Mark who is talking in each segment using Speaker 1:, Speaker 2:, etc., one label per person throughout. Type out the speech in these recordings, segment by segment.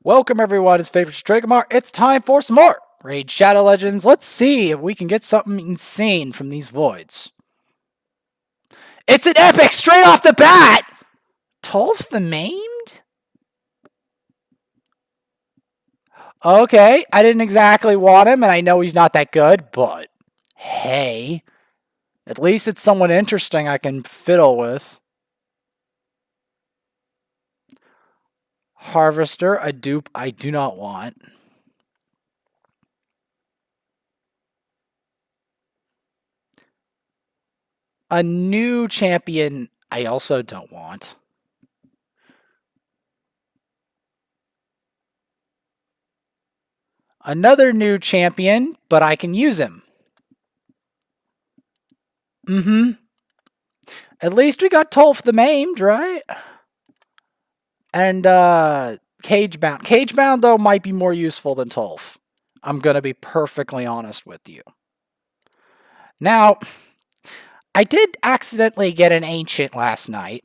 Speaker 1: Welcome everyone, it's Favorite Dragamar. It's time for some more Raid Shadow Legends. Let's see if we can get something insane from these voids. It's an epic straight off the bat! Tolf the Maimed? Okay, I didn't exactly want him, and I know he's not that good, but hey, at least it's someone interesting I can fiddle with. Harvester, a dupe I do not want. A new champion I also don't want. Another new champion, but I can use him. At least we got Tolf the Maimed, right? And Cagebound. Cagebound, though, might be more useful than Tolf. I'm going to be perfectly honest with you. Now, I did accidentally get an Ancient last night.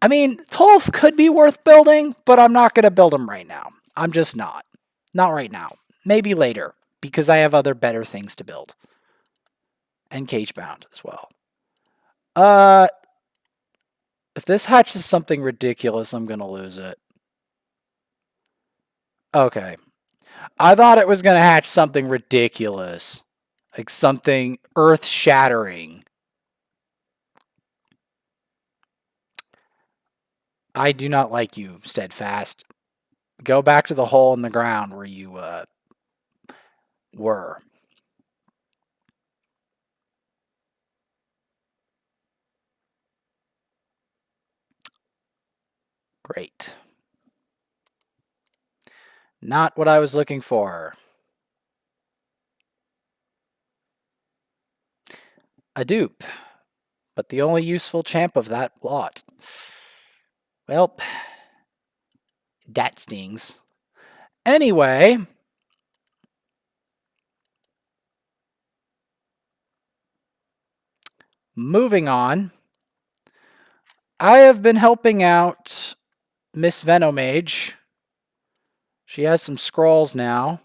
Speaker 1: I mean, Tolf could be worth building, but I'm not going to build him right now. I'm just not. Not right now. Maybe later, because I have other better things to build. And Cagebound as well. If this hatches something ridiculous, I'm going to lose it. Okay. I thought it was going to hatch something ridiculous. Like something earth-shattering. I do not like you, Steadfast. Go back to the hole in the ground where you were. Great. Not what I was looking for. A dupe. But the only useful champ of that lot. Well, that stings. Anyway, moving on. I have been helping out Miss Venomage. She has some scrolls now.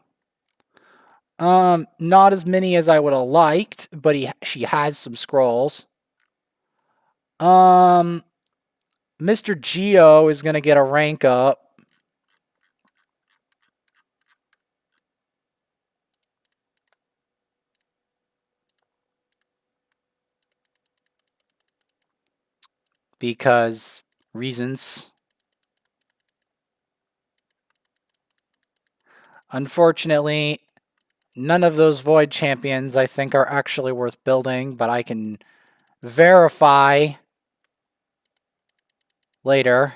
Speaker 1: Not as many as I would have liked, but she has some scrolls. Mr. Geo is going to get a rank up. Because reasons. Unfortunately, none of those Void champions I think are actually worth building, but I can verify later.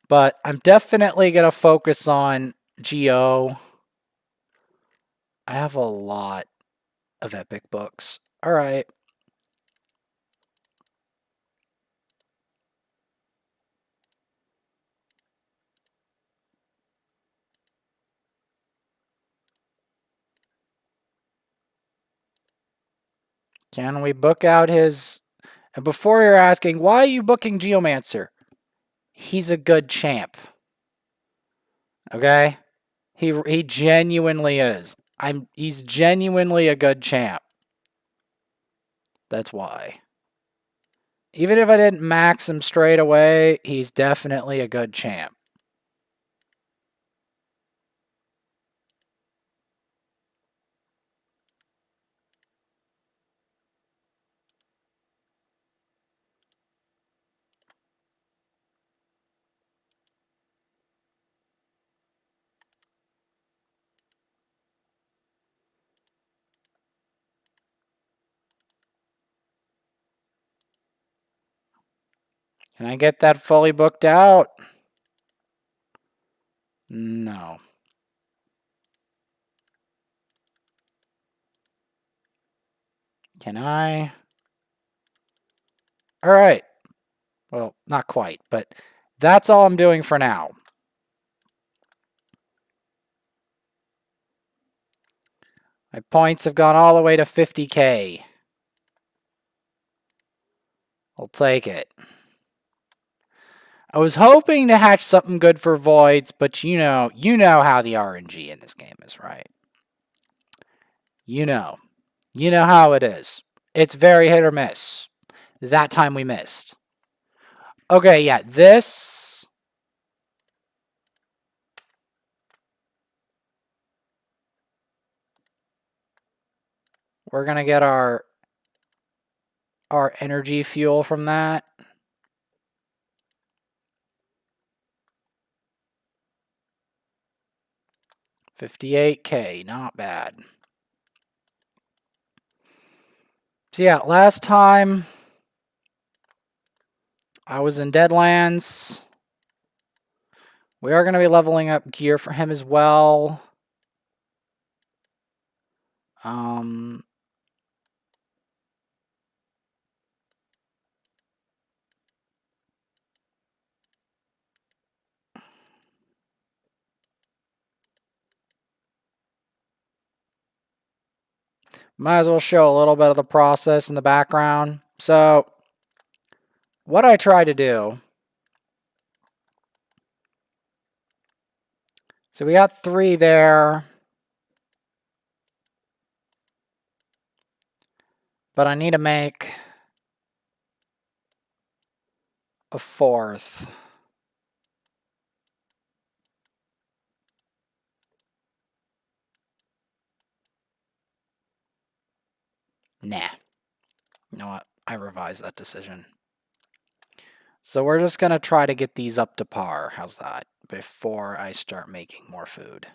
Speaker 1: But I'm definitely going to focus on Geo. I have a lot of epic books. All right. Can we book out his... And before you're asking, why are you booking Geomancer? He's a good champ. Okay? He genuinely is. He's genuinely a good champ. That's why. Even if I didn't max him straight away, he's definitely a good champ. Can I get that fully booked out? No. Can I? All right. Well, not quite, but that's all I'm doing for now. My points have gone all the way to 50k. I'll take it. I was hoping to hatch something good for Voids, but you know how the RNG in this game is, right? You know how it is. It's very hit or miss. That time we missed. Okay, yeah, this. We're gonna get our energy fuel from that. $58K, not bad. So yeah, last time I was in Deadlands. We are going to be leveling up gear for him as well. Might as well show a little bit of the process in the background. So, what I try to do. So we got 3 there. But I need to make a 4th. Nah. You know what? I revised that decision. So we're just going to try to get these up to par. How's that? Before I start making more food.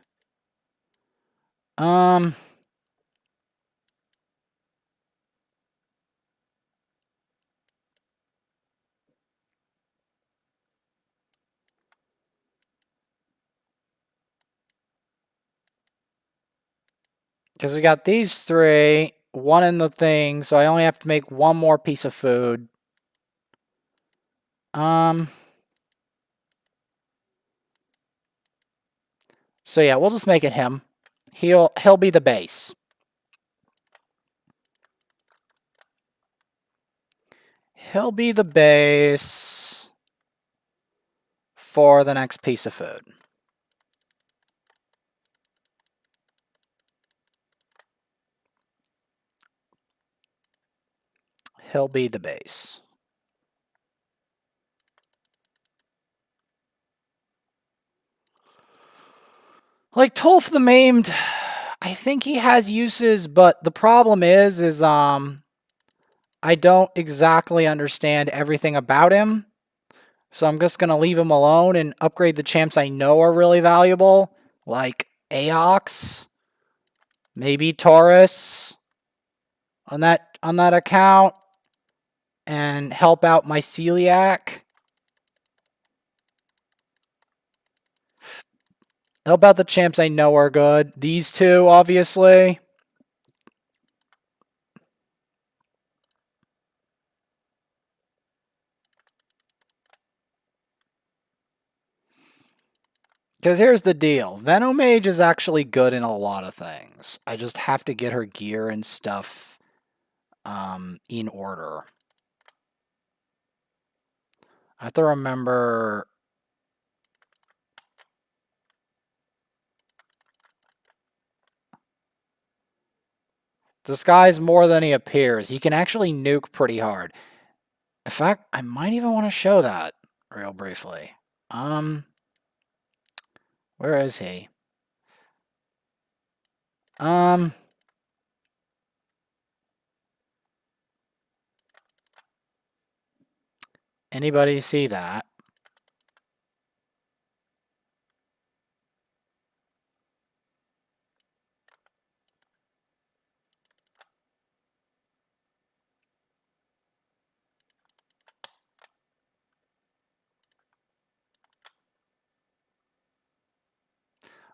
Speaker 1: Because we got these 3, 1 in the thing, so I only have to make 1 more piece of food. So yeah, we'll just make it him. He'll be the base. He'll be the base for the next piece of food. He'll be the base. Like Tolf the Maimed, I think he has uses, but the problem is I don't exactly understand everything about him. So I'm just going to leave him alone and upgrade the champs I know are really valuable, like Aox, maybe Taurus on that account, and help out my celiac. Help out the champs I know are good. These 2, obviously. Because here's the deal. Venomage is actually good in a lot of things. I just have to get her gear and stuff in order. I have to remember... This guy's more than he appears. He can actually nuke pretty hard. In fact, I might even want to show that real briefly. Where is he? Anybody see that?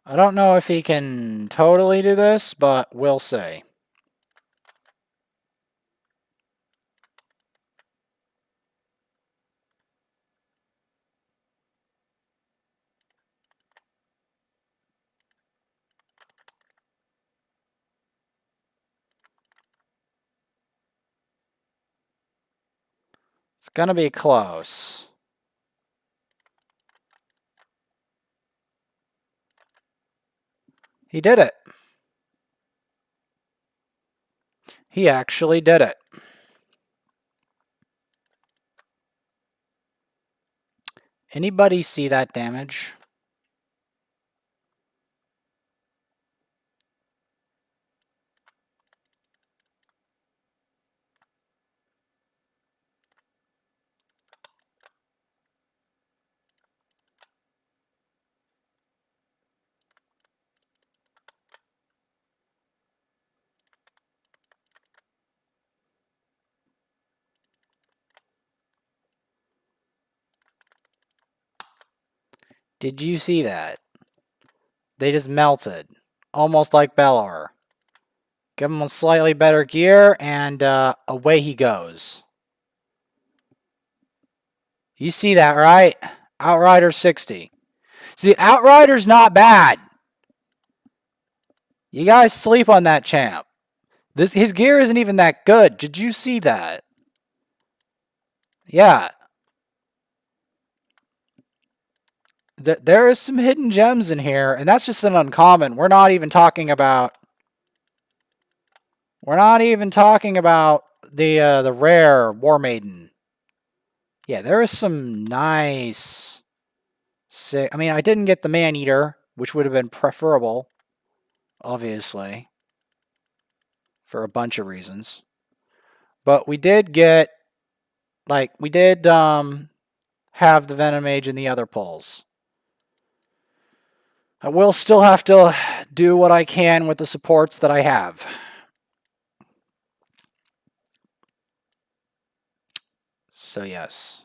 Speaker 1: I don't know if he can totally do this, but we'll see. It's gonna be close. He did it. He actually did it. Anybody see that damage? Did you see that? They just melted. Almost like Belor. Give him a slightly better gear, and away he goes. You see that, right? Outrider 60. See, Outrider's not bad. You guys sleep on that champ. His gear isn't even that good. Did you see that? Yeah. There is some hidden gems in here, and that's just an uncommon. We're not even talking about the rare War Maiden. Yeah, there is some nice. I mean, I didn't get the Man Eater, which would have been preferable, obviously, for a bunch of reasons. But we did get, have the Venomage and the other pulls. I will still have to do what I can with the supports that I have. So yes.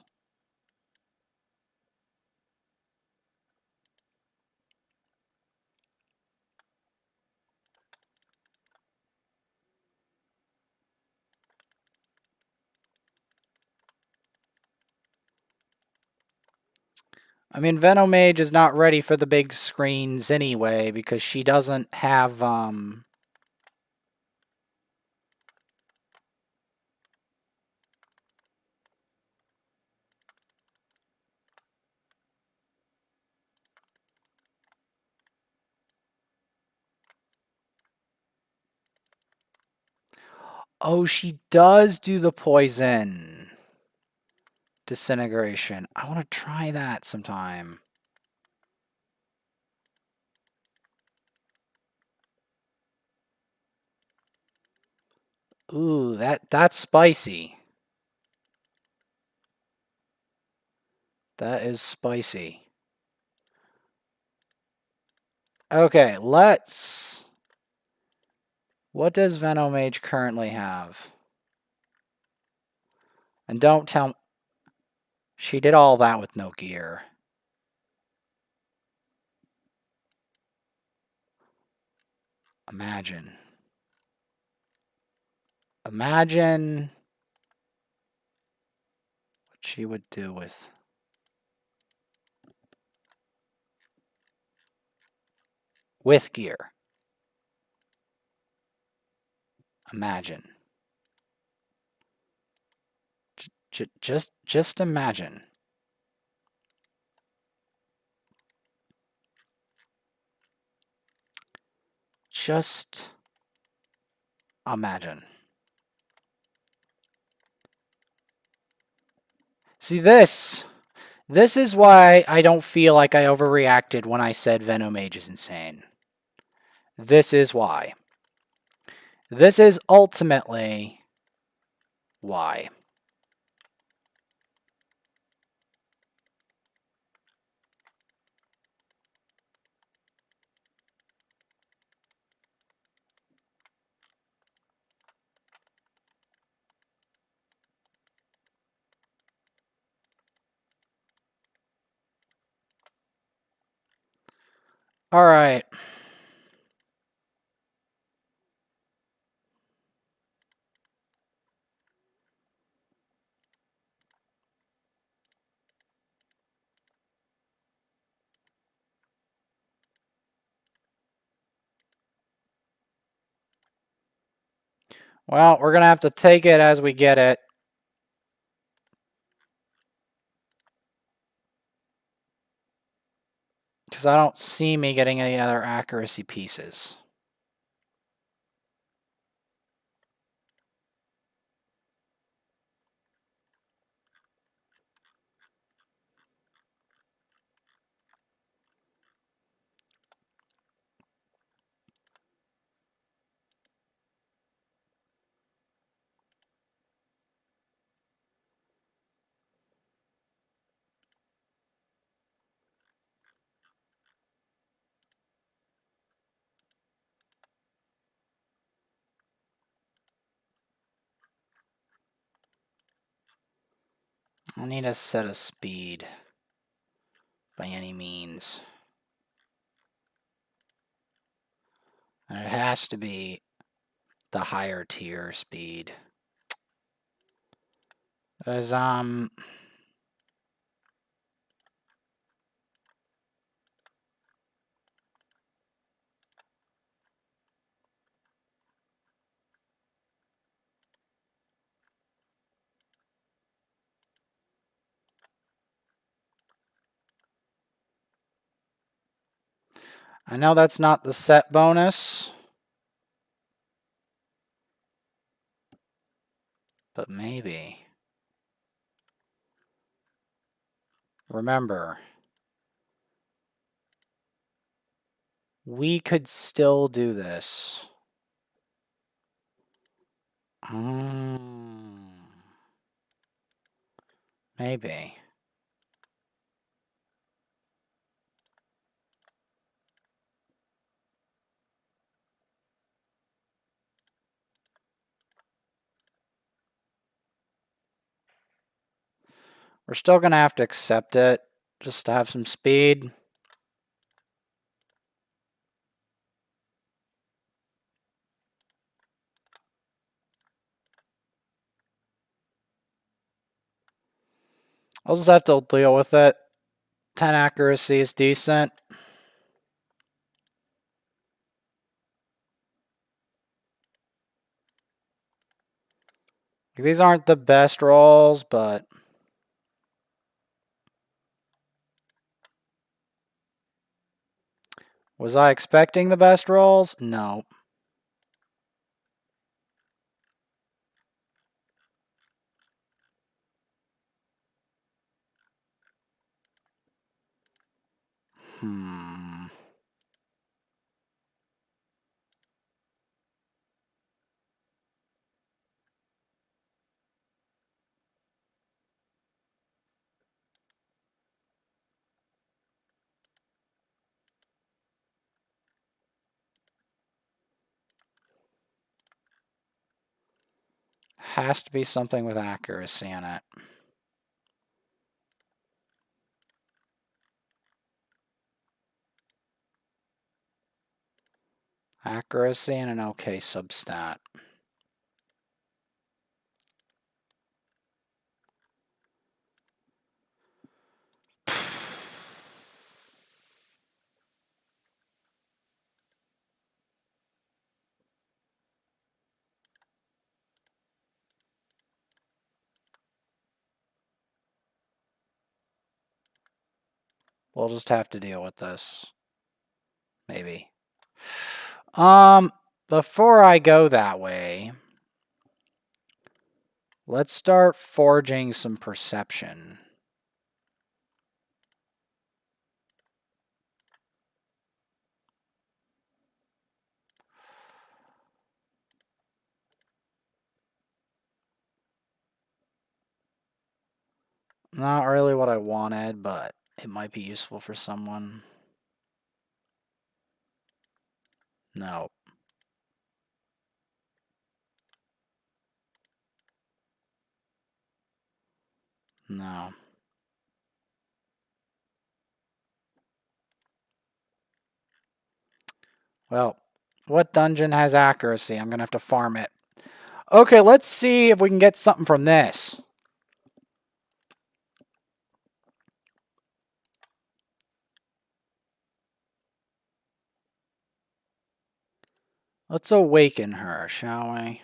Speaker 1: I mean, Venomage is not ready for the big screens anyway because she doesn't have Oh, she does do the poison disintegration. I want to try that sometime. Ooh, that's spicy. That is spicy. Okay, let's... What does Venomage currently have? And don't tell me... She did all that with no gear. Imagine. Imagine what she would do with gear. Imagine. Just imagine. Just imagine. See, this is why I don't feel like I overreacted when I said Venomage is insane. This is why. This is ultimately why. All right. Well, we're going to have to take it as we get it. Because I don't see me getting any other accuracy pieces. I need a set of speed by any means. And it has to be the higher tier speed. Because, I know that's not the set bonus, but maybe. Remember, we could still do this. Maybe. We're still going to have to accept it just to have some speed. I'll just have to deal with it. 10 accuracy is decent. These aren't the best rolls, but was I expecting the best rolls? No. Has to be something with accuracy in it. Accuracy and an okay substat. We'll just have to deal with this. Maybe. Before I go that way, let's start forging some perception. Not really what I wanted, but it might be useful for someone. No. No. Well, what dungeon has accuracy? I'm going to have to farm it. Okay, let's see if we can get something from this. Let's awaken her, shall we?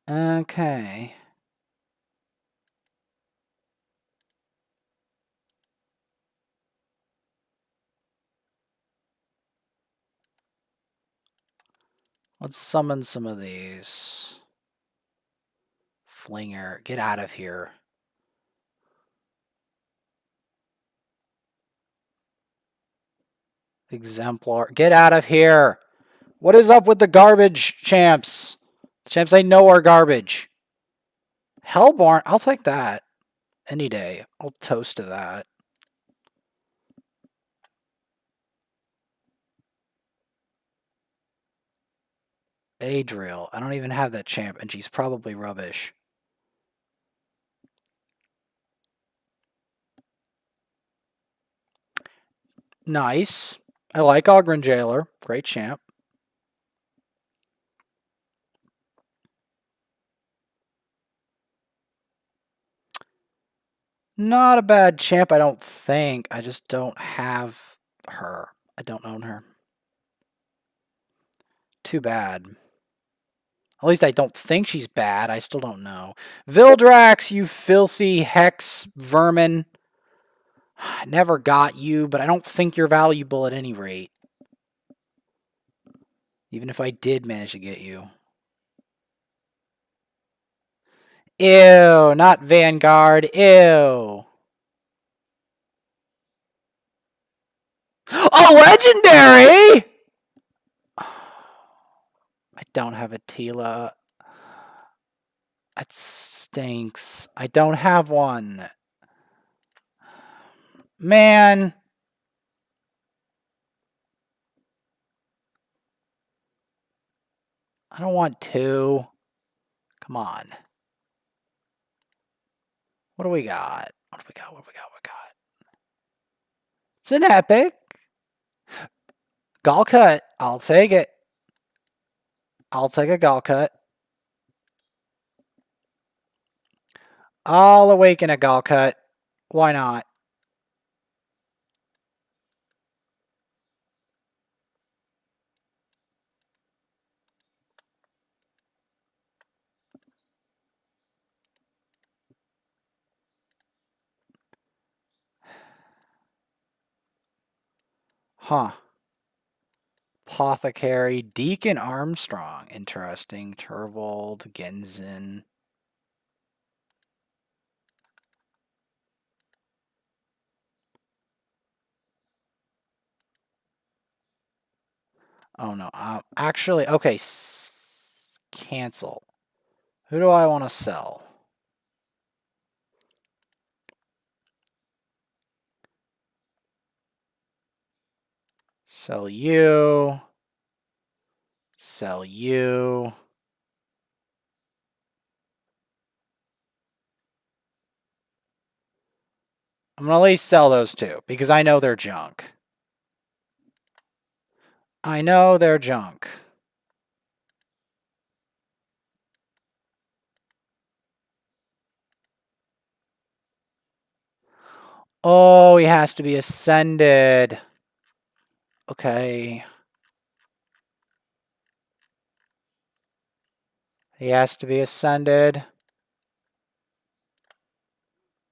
Speaker 1: Okay. Let's summon some of these. Flinger, get out of here. Exemplar, get out of here. What is up with the garbage champs? The champs I know are garbage. Hellborn, I'll take that any day. I'll toast to that. Adriel, I don't even have that champ, and she's probably rubbish. Nice. I like Ogren Jailer. Great champ. Not a bad champ, I don't think. I just don't have her. I don't own her. Too bad. At least I don't think she's bad. I still don't know. Vildrax, you filthy hex vermin. I never got you, but I don't think you're valuable at any rate. Even if I did manage to get you. Ew, not Vanguard. Ew. A legendary! I don't have a Tila. That stinks. I don't have one. Man. I don't want two. Come on. What do we got? What do we got? What do we got? What do we got? It's an epic. Gall cut. I'll take it. I'll take a gall cut. I'll awaken a gall cut. Why not? Huh. Apothecary. Deacon Armstrong. Interesting. Turvold. Genzen. Oh no. Actually, okay. Cancel. Who do I want to sell? Sell you. Sell you. I'm going to at least sell those two because I know they're junk. I know they're junk. Oh, he has to be ascended. Okay. He has to be ascended.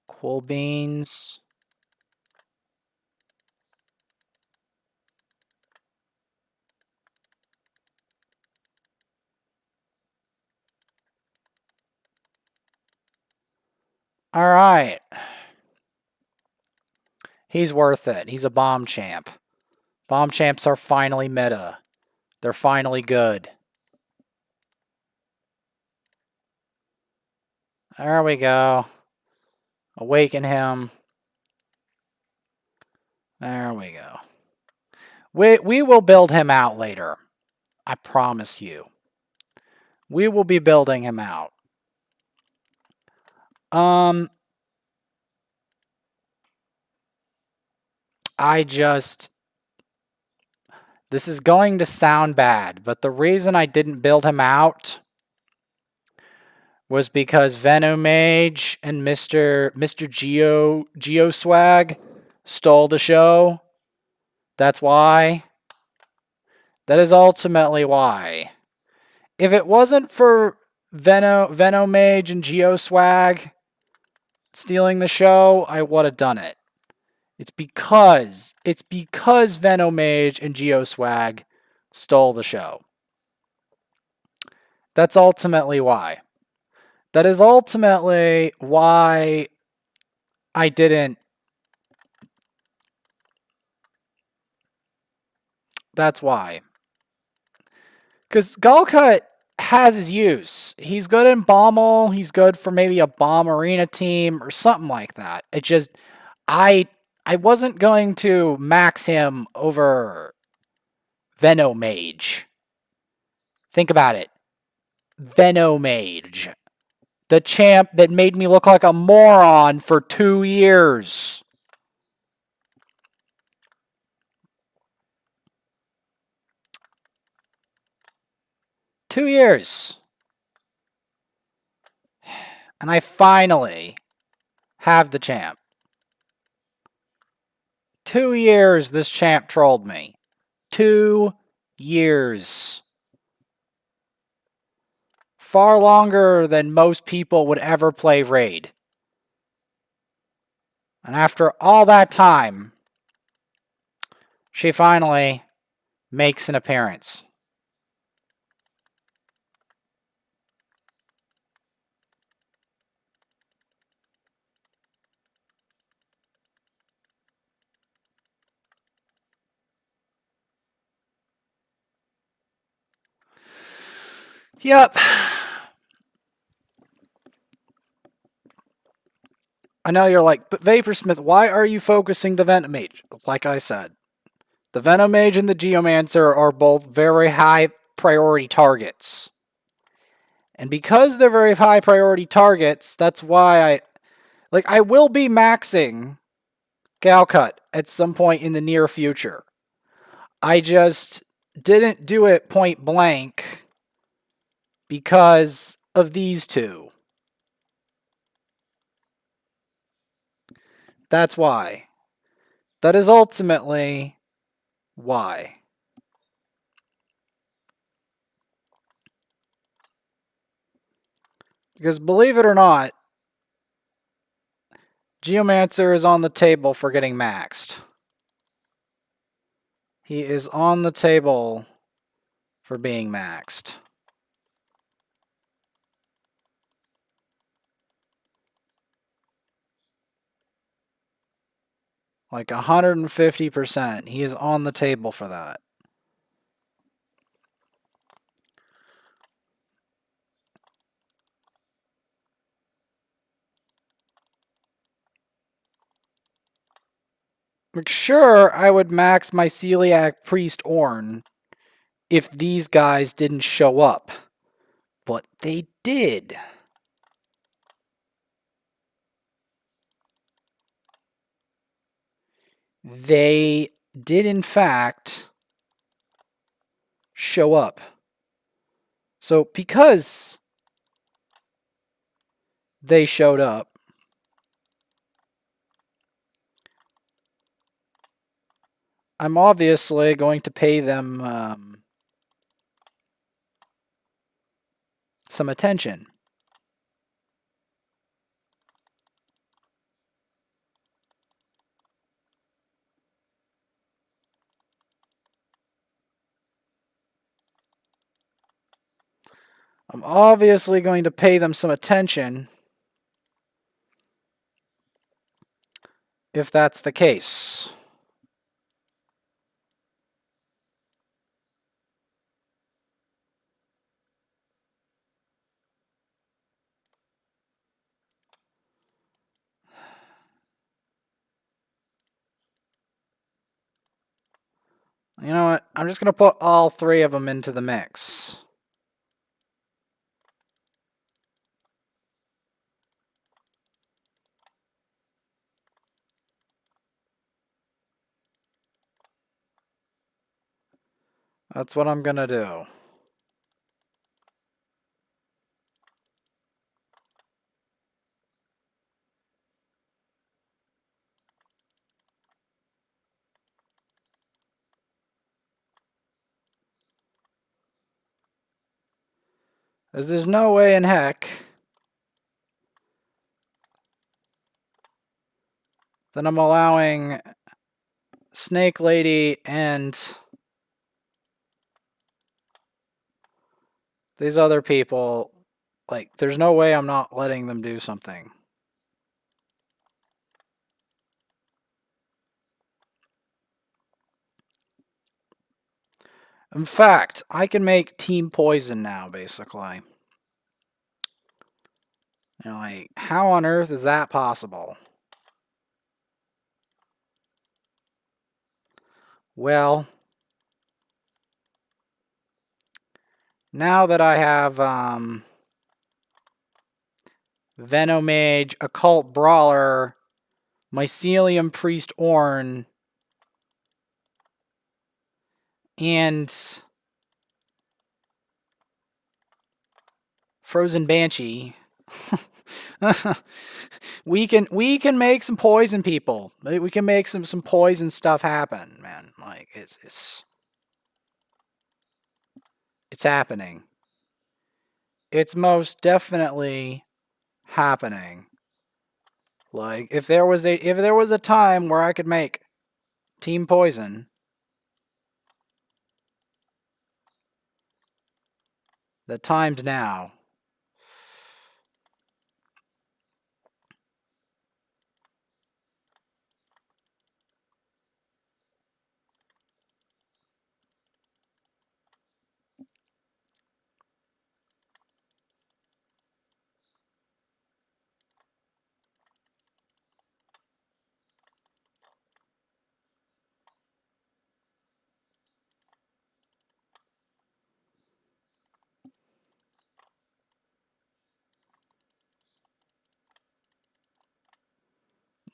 Speaker 1: Cool beans. All right. He's worth it. He's a bomb champ. Bomb champs are finally meta. They're finally good. There we go. Awaken him. There we go. We will build him out later. I promise you. We will be building him out. This is going to sound bad, but the reason I didn't build him out was because Venomage and Mr. Geoswag stole the show. That's why. That is ultimately why. If it wasn't for Venomage and Geoswag stealing the show, I would have done it. It's because Venomage and Geoswag stole the show. That's ultimately why. That is ultimately why I didn't. That's why. Because Gullcut has his use. He's good in Bommel. He's good for maybe a Bomb Arena team or something like that. It just, I wasn't going to max him over Venomage. Think about it. Venomage. The champ that made me look like a moron for 2 years. Two years. And I finally have the champ. 2 years this champ trolled me. 2 years. Far longer than most people would ever play Raid. And after all that time, she finally makes an appearance. Yep. I know you're like, but Vaporsmith, why are you focusing the Venomage? Like I said, the Venomage and the Geomancer are both very high priority targets. And because they're very high priority targets, that's why I will be maxing Galcut at some point in the near future. I just didn't do it point blank because of these two. That's why. That is ultimately why. Because believe it or not, Geomancer is on the table for getting maxed. He is on the table for being maxed. Like 150%. He is on the table for that. Like, sure, I would max my Celiac Priest Ornn if these guys didn't show up. But they did. They did, in fact, show up. So, because they showed up, I'm obviously going to pay them some attention. I'm obviously going to pay them some attention if that's the case. You know what? I'm just going to put all three of them into the mix. That's what I'm going to do. Because there's no way in heck that I'm allowing Snake Lady and these other people, like, there's no way I'm not letting them do something. In fact, I can make Team Poison now, basically. You know, like, how on earth is that possible? Well, now that I have Venomage, Occult Brawler, Mycelium Priest Ornn, and Frozen Banshee, we can make some poison people. We can make some poison stuff happen, man. Like it's happening. It's most definitely happening. Like if there was a time where I could make Team Poison, the time's now.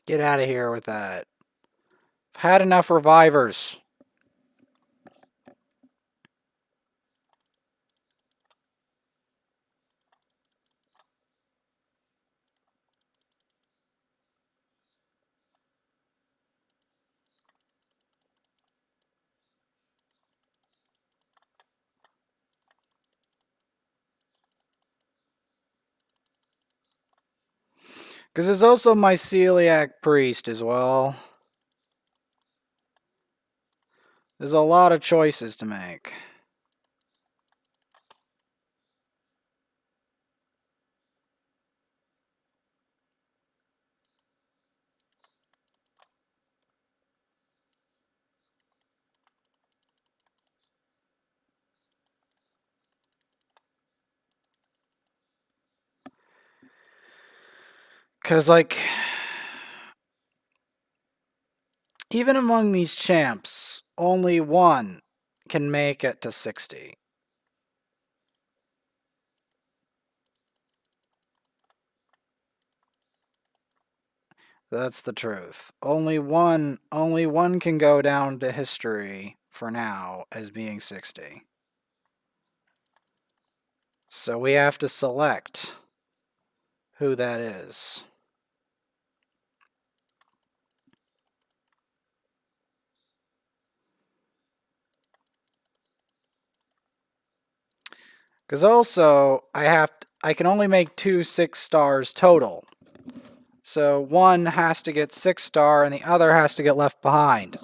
Speaker 1: Get out of here with that. I've had enough revivers. Because there's also my Celiac Priest as well. There's a lot of choices to make. Because, like, even among these champs, only one can make it to 60. That's the truth. Only one can go down to history for now as being 60. So we have to select who that is. Because also, I can only make 2 6 stars total. So one has to get 6 star and the other has to get left behind.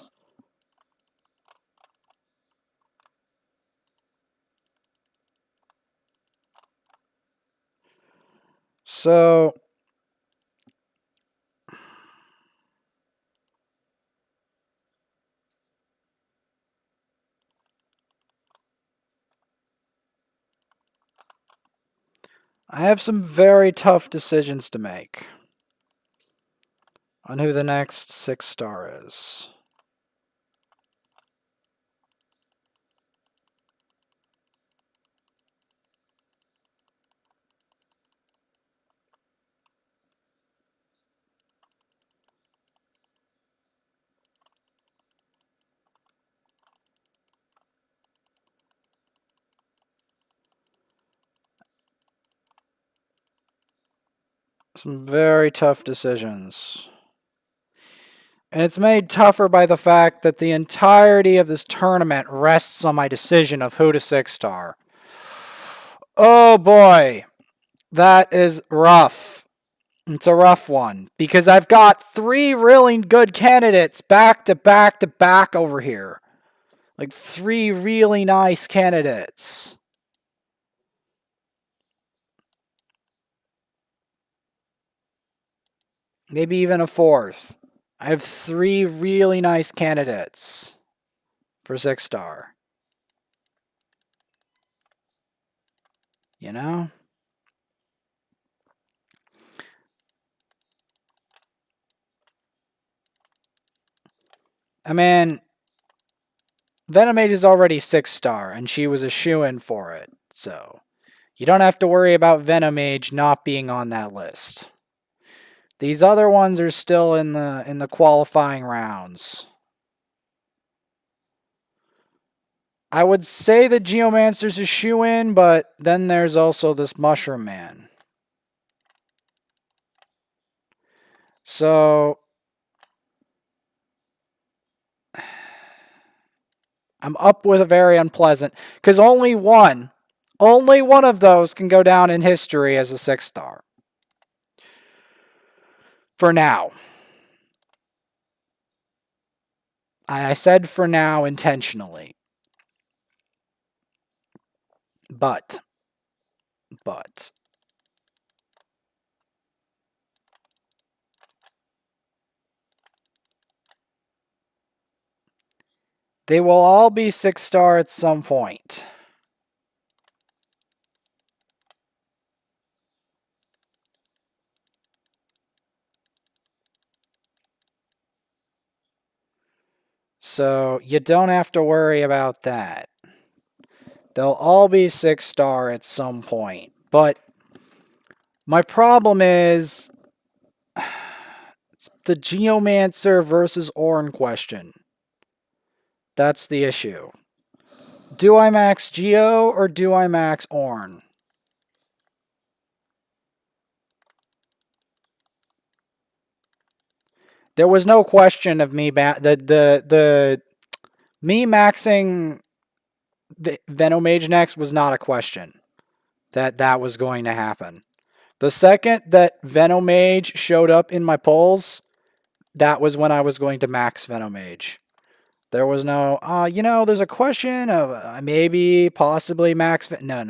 Speaker 1: So I have some very tough decisions to make on who the next 6 star is. Some very tough decisions. And it's made tougher by the fact that the entirety of this tournament rests on my decision of who to 6 star. Oh boy, that is rough. It's a rough one because I've got 3 really good candidates back to back to back over here. Like 3 really nice candidates. Maybe even a 4th. I have 3 really nice candidates for 6-star. You know? I mean, Venomage is already 6-star, and she was a shoo-in for it, so you don't have to worry about Venomage not being on that list. These other ones are still in the qualifying rounds. I would say the Geomancer's a shoo-in, but then there's also this Mushroom Man. So I'm up with a very unpleasant, because only one of those can go down in history as a 6-star. For now. I said for now intentionally. But they will all be 6-star at some point. So you don't have to worry about that. They'll all be 6-star at some point. But my problem is it's the Geomancer versus Ornn question. That's the issue. Do I max Geo or do I max Ornn? There was no question of me the me maxing Venomage next was not a question that was going to happen. The second that Venomage showed up in my polls, that was when I was going to max Venomage. There was no, there's a question of maybe, possibly max. No.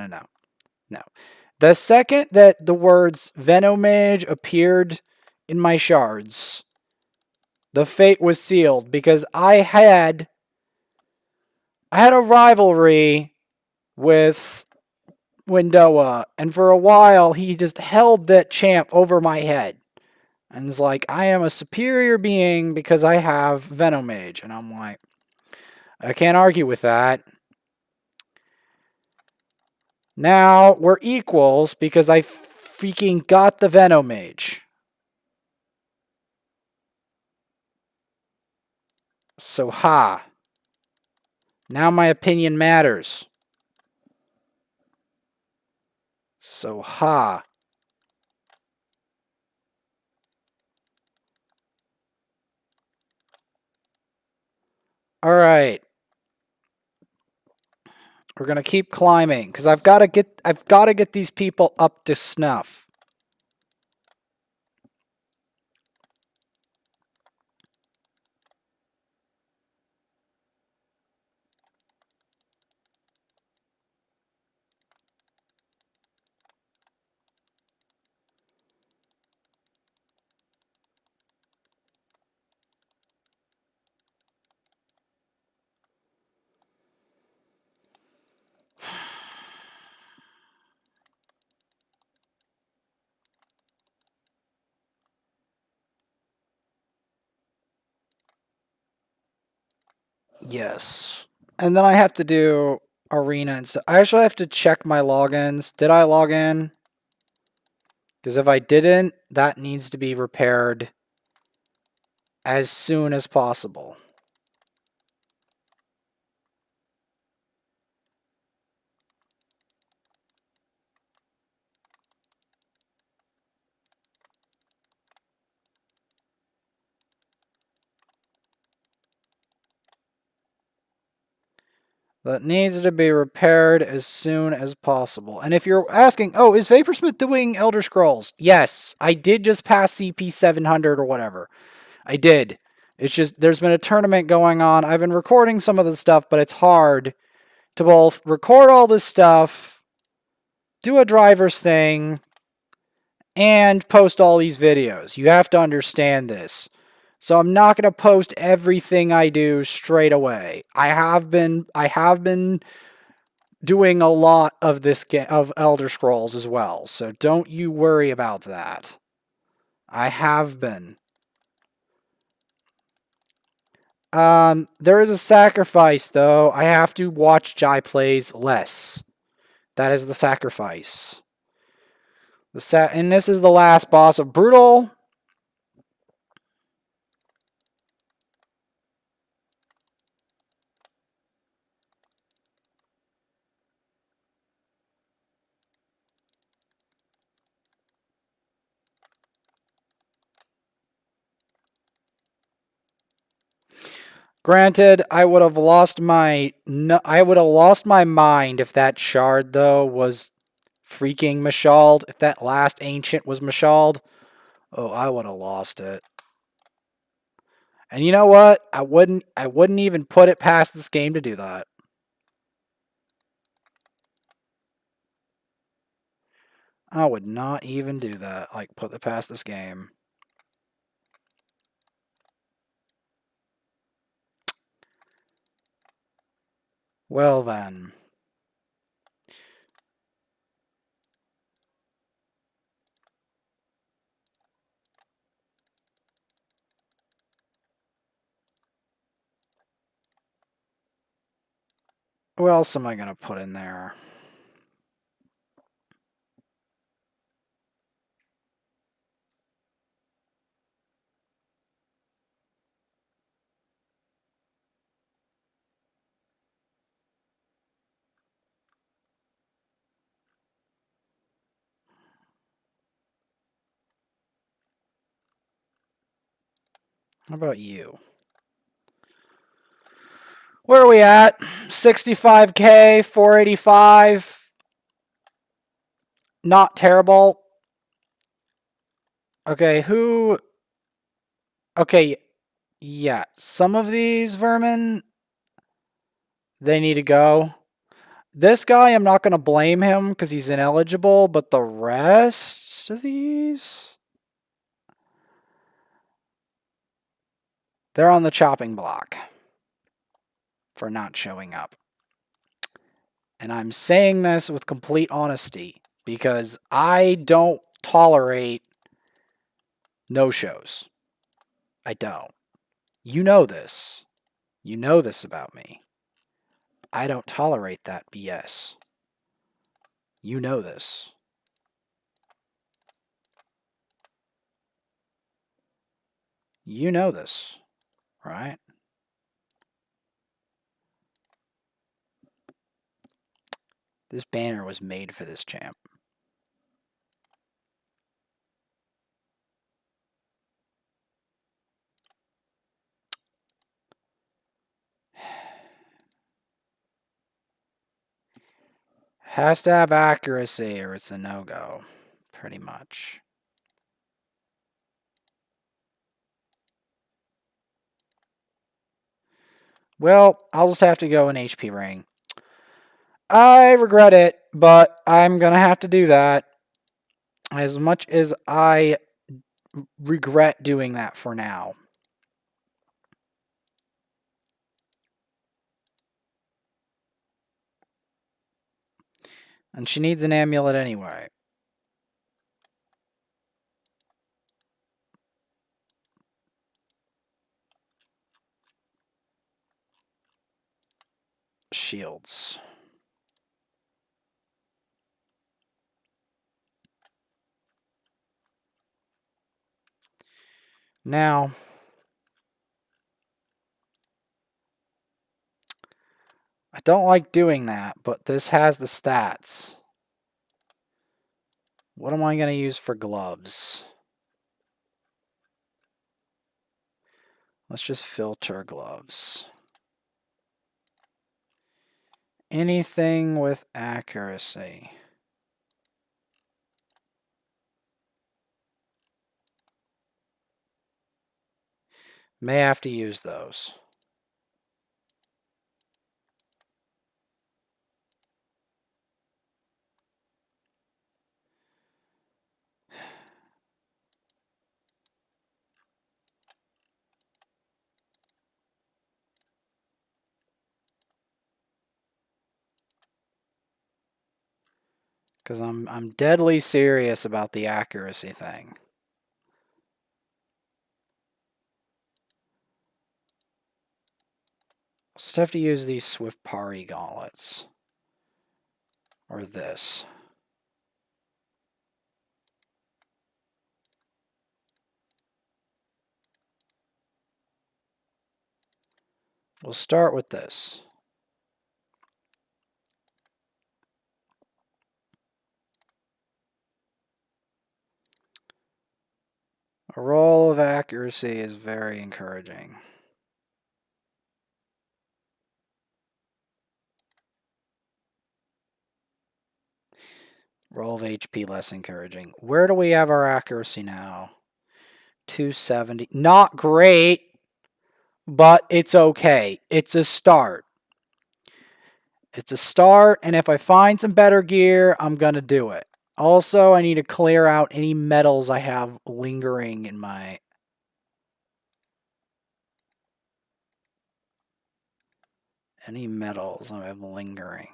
Speaker 1: The second that the words Venomage appeared in my shards, the fate was sealed because I had a rivalry with Windowa, and for a while he just held that champ over my head. And it's like, I am a superior being because I have Venomage. And I'm like, I can't argue with that. Now we're equals because I freaking got the Venomage. So ha. Now my opinion matters. So ha. All right. We're going to keep climbing cuz I've got to get these people up to snuff. Yes. And then I have to do arena and stuff. I actually have to check my logins. Did I log in? Because if I didn't, that needs to be repaired as soon as possible. That needs to be repaired as soon as possible. And if you're asking, oh, is Vaporsmith doing Elder Scrolls? Yes, I did just pass CP 700 or whatever. I did. It's just, there's been a tournament going on. I've been recording some of the stuff, but it's hard to both record all this stuff, do a driver's thing, and post all these videos. You have to understand this. So I'm not going to post everything I do straight away. I have been doing a lot of this of Elder Scrolls as well. So don't you worry about that. I have been. There is a sacrifice though. I have to watch Jai plays less. That is the sacrifice. And this is the last boss of Brutal. Granted, I would have lost my mind if that shard though was freaking Mashald. If that last ancient was Mashald, oh, I would have lost it. And you know what? I wouldn't even put it past this game to do that. I would not even do that. Like, put it past this game. Well then. What else am I going to put in there? How about you? Where are we at? 65k, 485. Not terrible. Okay, who... Okay, yeah. Some of these vermin, they need to go. This guy, I'm not going to blame him because he's ineligible, but the rest of these... They're on the chopping block for not showing up. And I'm saying this with complete honesty because I don't tolerate no-shows. I don't. You know this. You know this about me. I don't tolerate that BS. You know this. You know this, right? This banner was made for this champ. Has to have accuracy or it's a no-go, pretty much. Well, I'll just have to go an HP ring. I regret it, but I'm going to have to do that. As much as I regret doing that for now. And she needs an amulet anyway. Shields. Now, I don't like doing that, but this has the stats. What am I going to use for gloves? Let's just filter gloves. Anything with accuracy. May have to use those. Because I'm deadly serious about the accuracy thing. Just have to use these Swift Party gauntlets. Or this. We'll start with this. A roll of accuracy is very encouraging. Roll of HP less encouraging. Where do we have our accuracy now? 270. Not great, but it's okay. It's a start. It's a start, and if I find some better gear, I'm going to do it. Also, I need to clear out any metals I have lingering in my... Any metals I have lingering.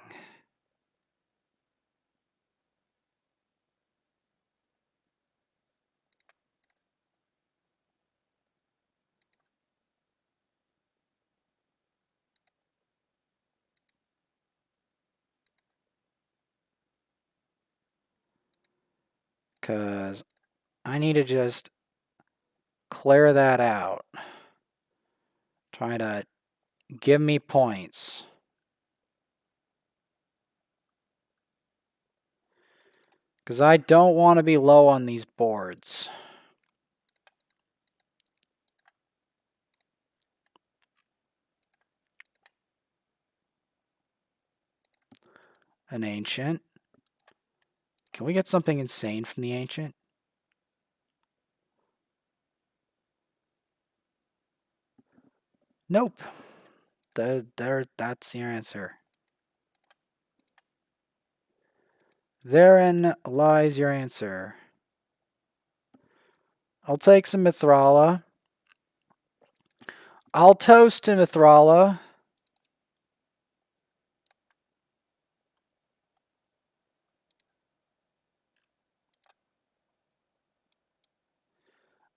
Speaker 1: Because I need to just clear that out. Try to give me points. Because I don't want to be low on these boards. An ancient. Can we get something insane from the ancient? Nope. That's your answer. Therein lies your answer. I'll take some Mithrala. I'll toast to Mithrala.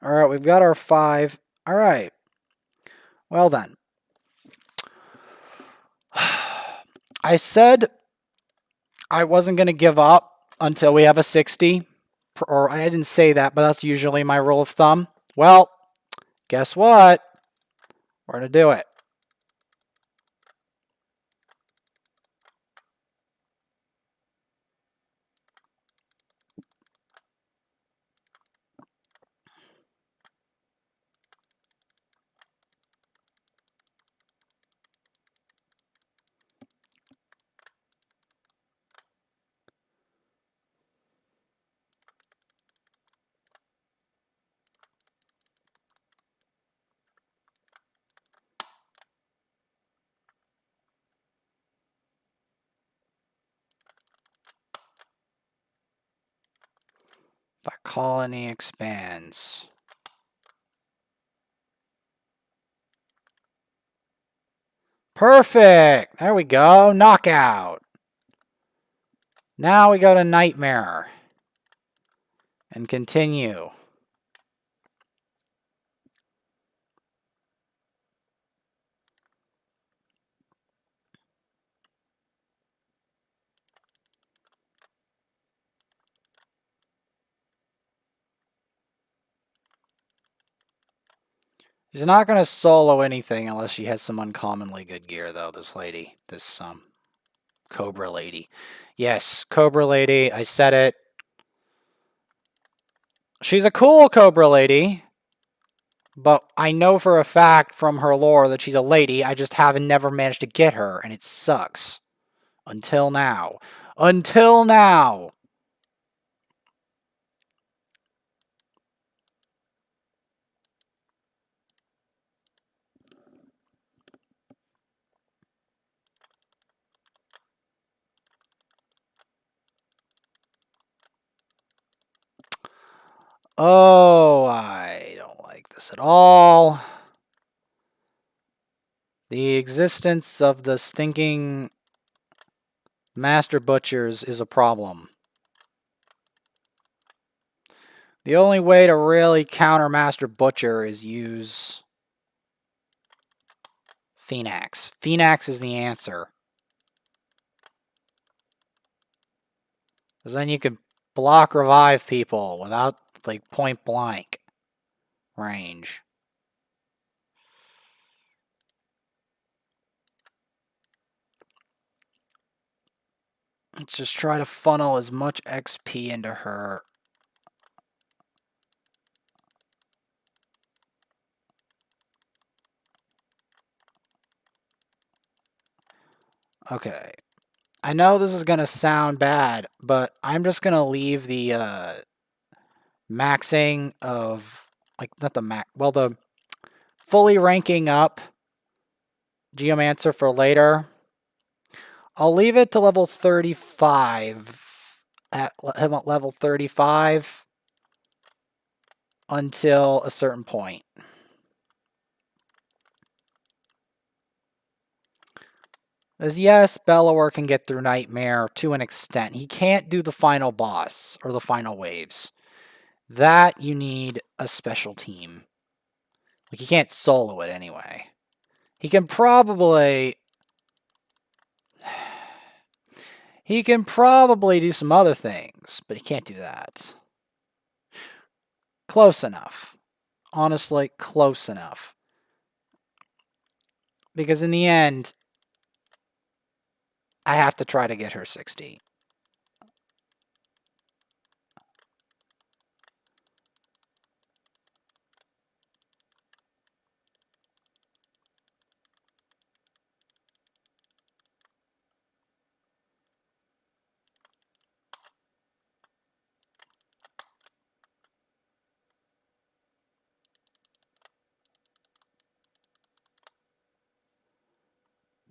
Speaker 1: Alright, we've got our 5. Alright. Well then. I said I wasn't going to give up until we have a 60. Or I didn't say that, but that's usually my rule of thumb. Well, guess what? We're going to do it. The colony expands. Perfect! There we go. Knockout. Now we go to Nightmare. And continue. She's not going to solo anything unless she has some uncommonly good gear, though, this lady. This, Cobra lady. Yes, Cobra lady. I said it. She's a cool Cobra lady. But I know for a fact from her lore that she's a lady. I just haven't never managed to get her, and it sucks. Until now. Until now! Oh, I don't like this at all. The existence of the stinking Master Butchers is a problem. The only way to really counter Master Butcher is use Phoenix. Phoenix is the answer. Because then you can block revive people without, like, point blank range. Let's just try to funnel as much XP into her. Okay. I know this is going to sound bad, but I'm just going to leave the maxing of, like, not the max, well, the fully ranking up Geomancer for later. I'll leave it to level 35, at level 35 until a certain point. As yes, Bellower can get through Nightmare to an extent. He can't do the final boss or the final waves. That you need a special team. Like, he can't solo it anyway. He can probably... He can probably do some other things, but he can't do that. Close enough. Honestly, close enough. Because in the end, I have to try to get her 60.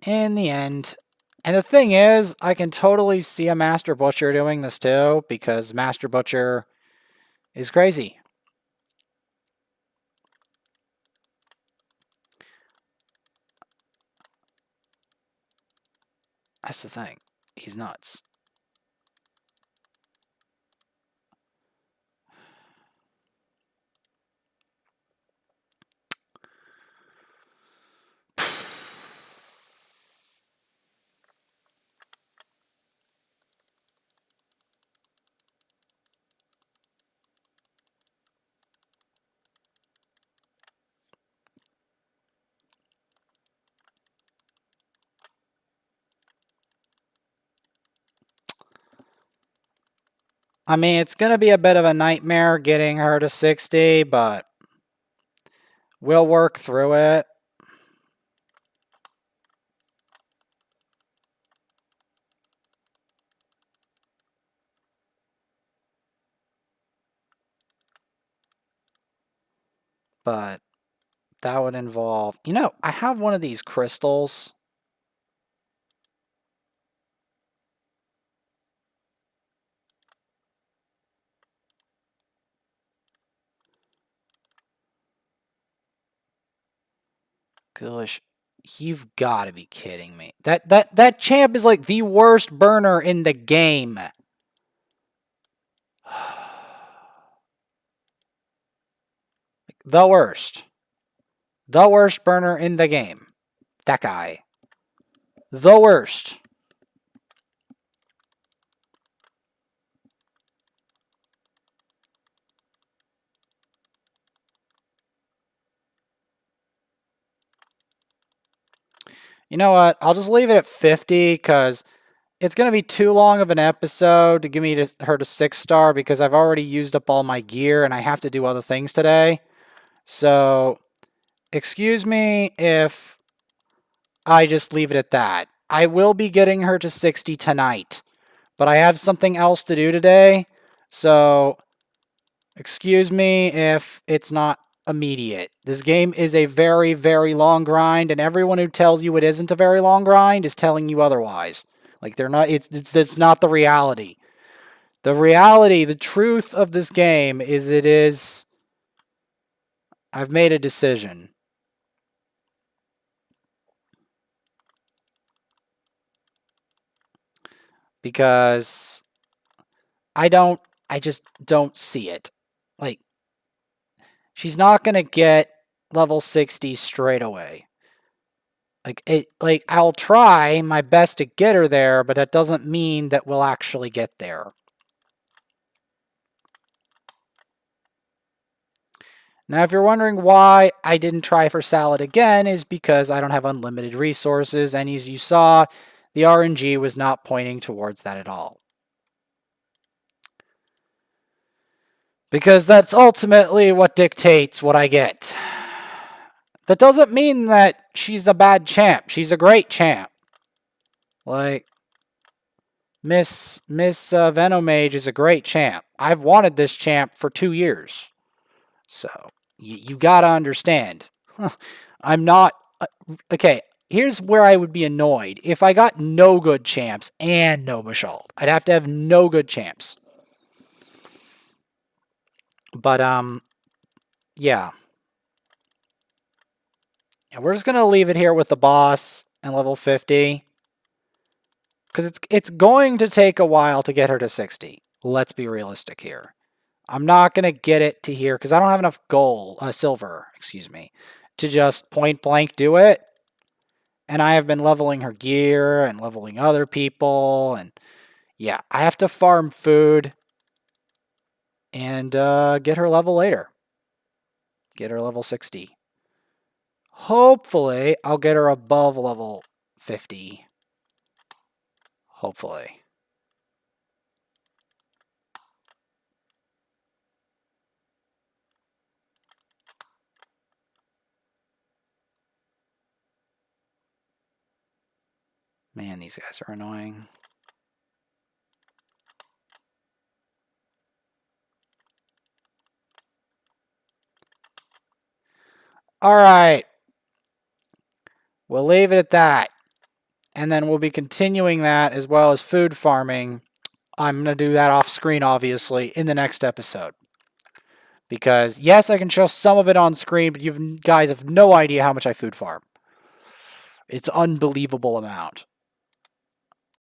Speaker 1: In the end. And the thing is, I can totally see a Master Butcher doing this too, because Master Butcher is crazy. That's the thing. He's nuts. I mean, it's going to be a bit of a nightmare getting her to 60, but we'll work through it. But that would involve... You know, I have one of these crystals. Gosh, you've got to be kidding me. That champ is like the worst burner in the game. The worst. The worst burner in the game. That guy. The worst. You know what? I'll just leave it at 50 because it's going to be too long of an episode to give me her to 6-star because I've already used up all my gear and I have to do other things today. So, excuse me if I just leave it at that. I will be getting her to 60 tonight, but I have something else to do today, so excuse me if it's not immediate. This game is a very, very long grind, and everyone who tells you it isn't a very long grind is telling you otherwise. Like they're not. It's not the reality. The reality, the truth of this game is it is. I've made a decision. Because I just don't see it. Like, she's not going to get level 60 straight away. Like I'll try my best to get her there, but that doesn't mean that we'll actually get there. Now, if you're wondering why I didn't try for salad again, is because I don't have unlimited resources, and as you saw, the RNG was not pointing towards that at all. Because that's ultimately what dictates what I get. That doesn't mean that she's a bad champ. She's a great champ. Like, Miss Venomage is a great champ. I've wanted this champ for 2 years. So, you gotta understand. I'm not... okay, here's where I would be annoyed. If I got no good champs and no Mashald. I'd have to have no good champs. But, yeah. And we're just going to leave it here with the boss and level 50. Because it's going to take a while to get her to 60. Let's be realistic here. I'm not going to get it to here because I don't have enough silver, excuse me, to just point blank do it. And I have been leveling her gear and leveling other people. And yeah, I have to farm food and get her level later. Get her level 60. Hopefully, I'll get her above level 50. Hopefully. Man, these guys are annoying. All right. We'll leave it at that. And then we'll be continuing that as well as food farming. I'm going to do that off screen, obviously, in the next episode. Because, yes, I can show some of it on screen, but you guys have no idea how much I food farm. It's an unbelievable amount.